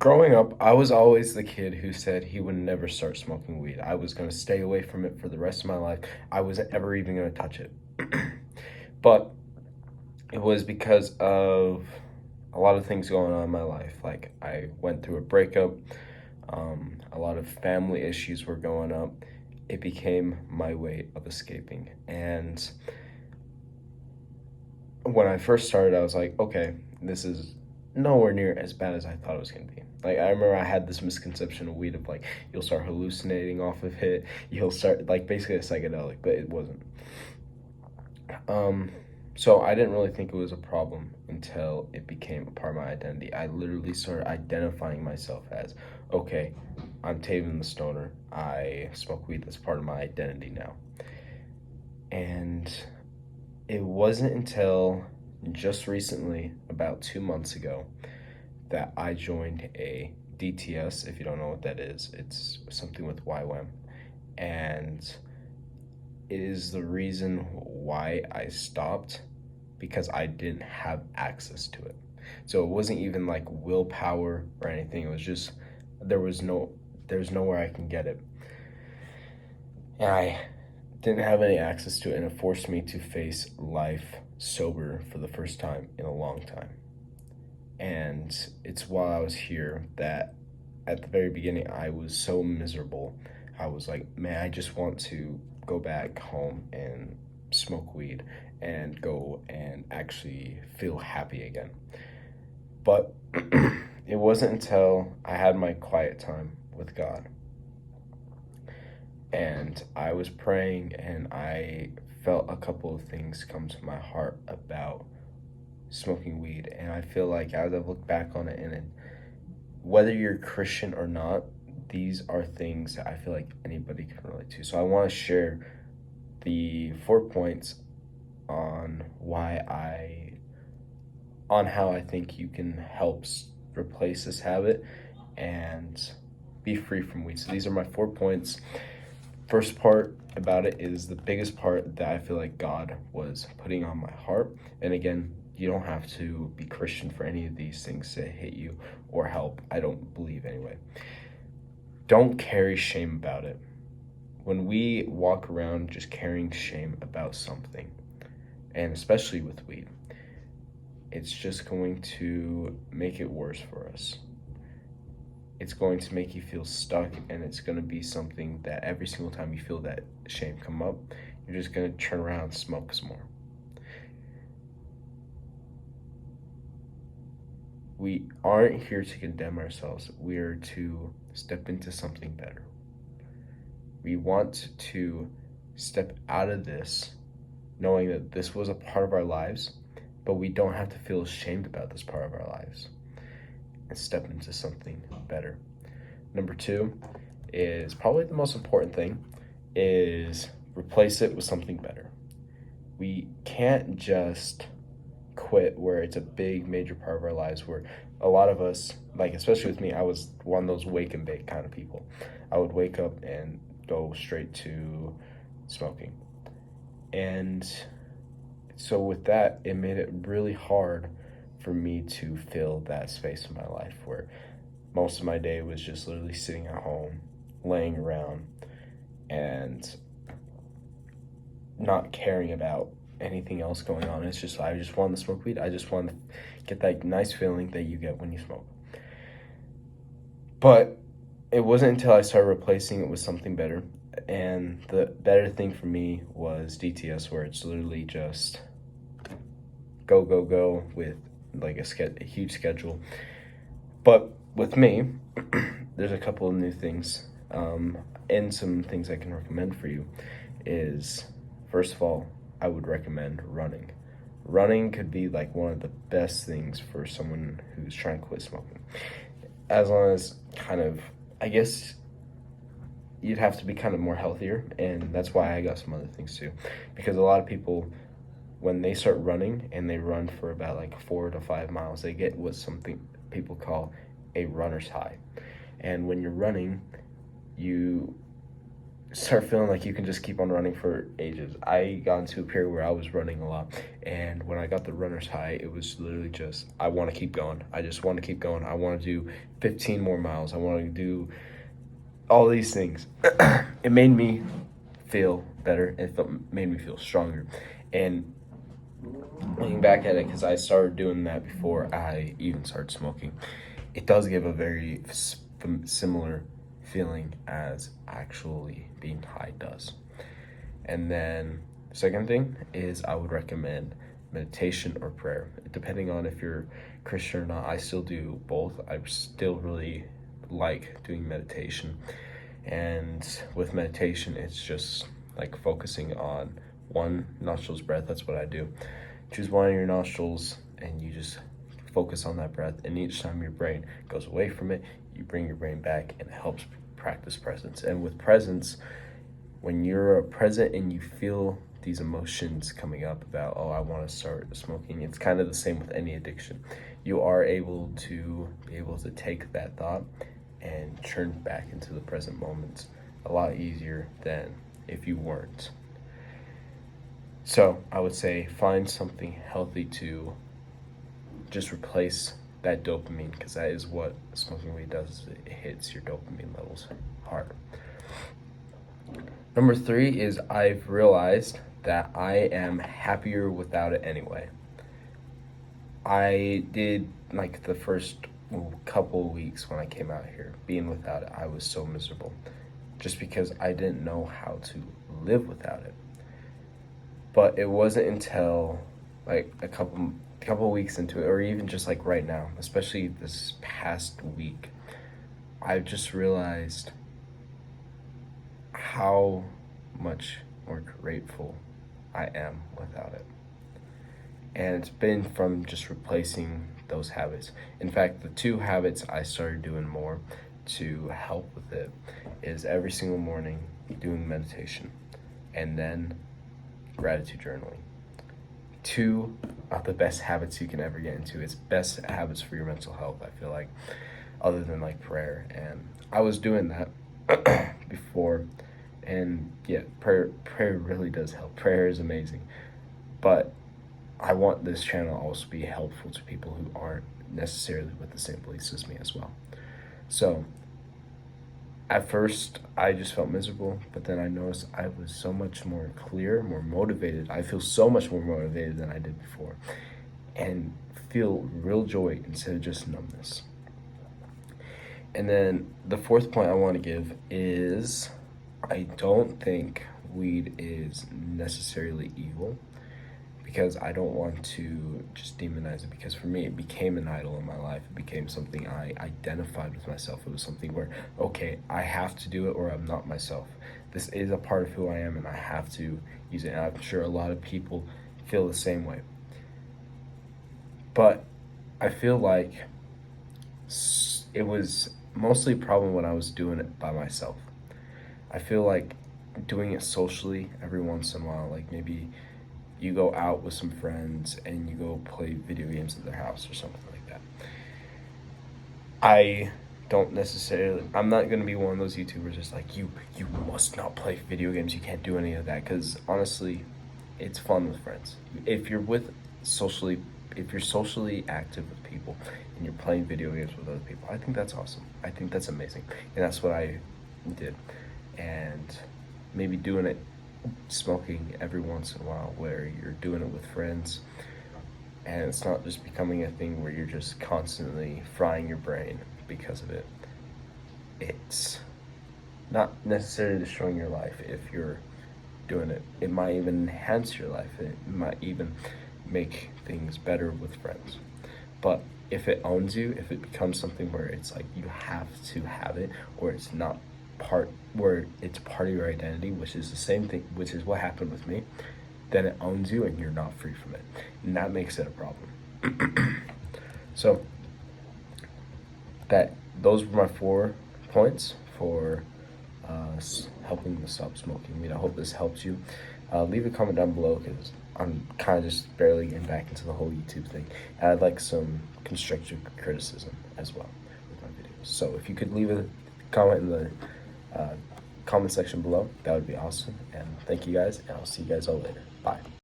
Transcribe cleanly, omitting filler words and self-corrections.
Growing up, I was always the kid who said he would never start smoking weed. I was going to stay away from it for the rest of my life. I wasn't ever even going to touch it. But it was because of a lot of things going on in my life. Like, I went through a breakup, a lot of family issues were going up. It became my way of escaping. And when I first started, I was like, okay, this is nowhere near as bad as I thought it was going to be. Like, I remember I had this misconception of weed of like, you'll start hallucinating off of it, you'll start, like, basically a psychedelic, but it wasn't. Um, so I didn't really think it was a problem until it became a part of my identity. I literally started identifying myself as, okay, I'm Taven the Stoner. I smoke weed. That's part of my identity now. And it wasn't until just recently, about 2 months ago, that I joined a DTS. If you don't know what that is, it's something with YWAM. And it is the reason why I stopped, because I didn't have access to it. So it wasn't even like willpower or anything. It was just there was no there's nowhere I can get it. And I didn't have any access to it, and it forced me to face life sober for the first time in a long time. And it's while I was here that at the very beginning I was so miserable. I was like, man, I just want to go back home and smoke weed and go and actually feel happy again. But it wasn't until I had my quiet time with God and I was praying and I felt a couple of things come to my heart about smoking weed. And I feel like as I've looked back on it, and whether you're Christian or not, these are things that I feel like anybody can relate to. So I want to share the 4 points on on how I think you can help replace this habit and be free from weed. So these are my 4 points. First part about it is the biggest part that I feel like God was putting on my heart. And again, you don't have to be Christian for any of these things to hit you or help. I don't believe anyway. Don't carry shame about it. When we walk around just carrying shame about something, and especially with weed, it's just going to make it worse for us. It's going to make you feel stuck, and it's going to be something that every single time you feel that shame come up, you're just going to turn around and smoke some more. We aren't here to condemn ourselves. We are to step into something better. We want to step out of this knowing that this was a part of our lives, but we don't have to feel ashamed about this part of our lives, and step into something better. Number 2 is probably the most important thing, is replace it with something better. We can't just quit where it's a big major part of our lives, where a lot of us, like especially with me, I was one of those wake and bake kind of people. I would wake up and go straight to smoking. And so with that, it made it really hard for me to fill that space in my life where most of my day was just literally sitting at home, laying around, and not caring about anything else going on. It's just, I just wanted to smoke weed. I just wanted to get that nice feeling that you get when you smoke. But it wasn't until I started replacing it with something better. And the better thing for me was DTS, where it's literally just go, go, go with like a huge schedule. But with me, there's a couple of new things, and some things I can recommend for you is, first of all, I would recommend running. Running could be like one of the best things for someone who's trying to quit smoking. As long as kind of, I guess you'd have to be kind of more healthier, and that's why I got some other things too. Because a lot of people, when they start running and they run for about like 4 to 5 miles, they get what something people call a runner's high. And when you're running, you start feeling like you can just keep on running for ages. I got into a period where I was running a lot, and when I got the runner's high, it was literally just, I want to keep going. I just want to keep going. I want to do 15 more miles. I want to do all these things. It made me feel better. Made me feel stronger. And looking back at it, because I started doing that before I even started smoking, it does give a very similar feeling as actually being high does. And then second thing is I would recommend meditation or prayer, depending on if you're Christian or not. I still do both. I still really like doing meditation, and with meditation it's just like focusing on one nostrils breath. That's what I do. Choose one of your nostrils and you just focus on that breath, and each time your brain goes away from it, you bring your brain back, and it helps practice presence. And with presence, when you're present and you feel these emotions coming up about, oh, I want to start smoking, it's kind of the same with any addiction. You are able to take that thought and turn back into the present moments a lot easier than if you weren't. So I would say find something healthy to just replace that dopamine, because that is what smoking weed does. It hits your dopamine levels hard. Number 3 is I've realized that I am happier without it anyway. I did, like, the first couple weeks when I came out here, being without it, I was so miserable just because I didn't know how to live without it. But it wasn't until like a couple weeks into it, or even just like right now, especially this past week, I just realized how much more grateful I am without it. And it's been from just replacing those habits. In fact, the 2 habits I started doing more to help with it is every single morning doing meditation, and then gratitude journaling. 2 of the best habits you can ever get into. It's best habits for your mental health, I feel like, other than like prayer. And I was doing that before, and yeah, prayer really does help. Prayer is amazing. But I want this channel also to be helpful to people who aren't necessarily with the same beliefs as me as well. So at first I just felt miserable, but then I noticed I was so much more clear, more motivated. I feel so much more motivated than I did before, and feel real joy instead of just numbness. And then the 4th point I want to give is I don't think weed is necessarily evil, because I don't want to just demonize it, because for me it became an idol in my life. It became something I identified with myself. It was something where, okay, I have to do it or I'm not myself. This is a part of who I am and I have to use it. And I'm sure a lot of people feel the same way. But I feel like it was mostly a problem when I was doing it by myself. I feel like doing it socially every once in a while, like maybe you go out with some friends and you go play video games at their house or something like that. I'm not going to be one of those YouTubers just like, you must not play video games, you can't do any of that, because honestly, it's fun with friends. If you're socially active with people and you're playing video games with other people, I think that's awesome. I think that's amazing. And that's what I did. And maybe doing it, smoking every once in a while, where you're doing it with friends, and it's not just becoming a thing where you're just constantly frying your brain because of it. It's not necessarily destroying your life if you're doing it. It might even enhance your life. It might even make things better with friends. But if it owns you, if it becomes something where it's like you have to have it, or it's not where it's part of your identity, which is the same thing, which is what happened with me, then it owns you and you're not free from it, and that makes it a problem. So those were my 4 points for helping to stop smoking. I mean, I hope this helps you. Leave a comment down below, because I'm kind of just barely getting back into the whole YouTube thing, and I'd like some constructive criticism as well with my videos. So if you could leave a comment in the comment section below. That would be awesome. And thank you guys, and I'll see you guys all later. Bye.